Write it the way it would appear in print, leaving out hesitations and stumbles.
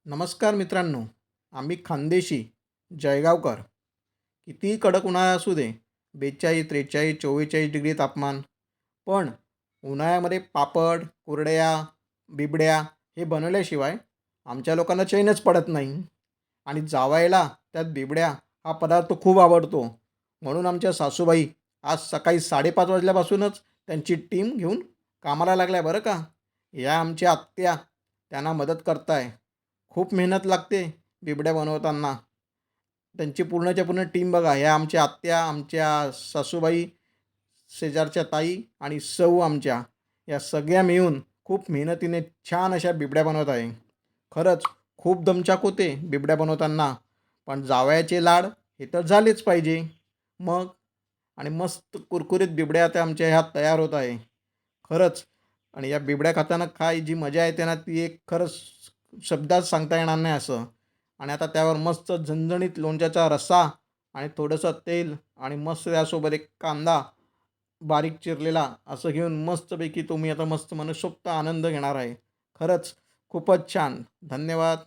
नमस्कार मित्रांनो. आम्ही खानदेशी जळगावकर. कितीही कडक उन्हाळा असू दे, 42, 43, 44 डिग्री तापमान, पण उन्हाळ्यामध्ये पापड, कुरडया, बिबड्या हे बनवल्याशिवाय आमच्या लोकांना चैनच पडत नाही. आणि जावयाला त्यात बिबड्या हा पदार्थ खूप आवडतो. म्हणून आमच्या सासूबाई आज सकाळी 5:30 वाजल्यापासूनच त्यांची टीम घेऊन कामाला लागल्या बरं का. या आमच्या आत्या त्यांना मदत करताय. खूप मेहनत लागते बिबड्या बनवताना. त्यांची पूर्णच्या पूर्ण टीम बघा. ह्या आमच्या आत्या, आमच्या सासूबाई, शेजारच्या ताई आणि सौ आमच्या, या सगळ्या मिळून खूप मेहनतीने छान अशा बिबड्या बनवत आहे. खरंच खूप दमछाक होते बिबड्या बनवताना. पण जावयाचे लाड हे तर झालेच पाहिजे. मग आणि मस्त कुरकुरीत बिबड्या आता आमच्या ह्या तयार होत आहे. खरंच. आणि या बिबड्या खाताना काय जी मजा येते ना, ती एक खरंच शब्दात सांगता येणार नाही असं. आणि आता त्यावर मस्त झणझणीत लोणच्याचा रस्सा आणि थोडंसं तेल आणि मस्त त्यासोबत एक कांदा बारीक चिरलेला असं घेऊन मस्तपैकी तुम्ही आता मस्त मनसोक्त आनंद घेणार आहे. खरंच खूपच छान. धन्यवाद.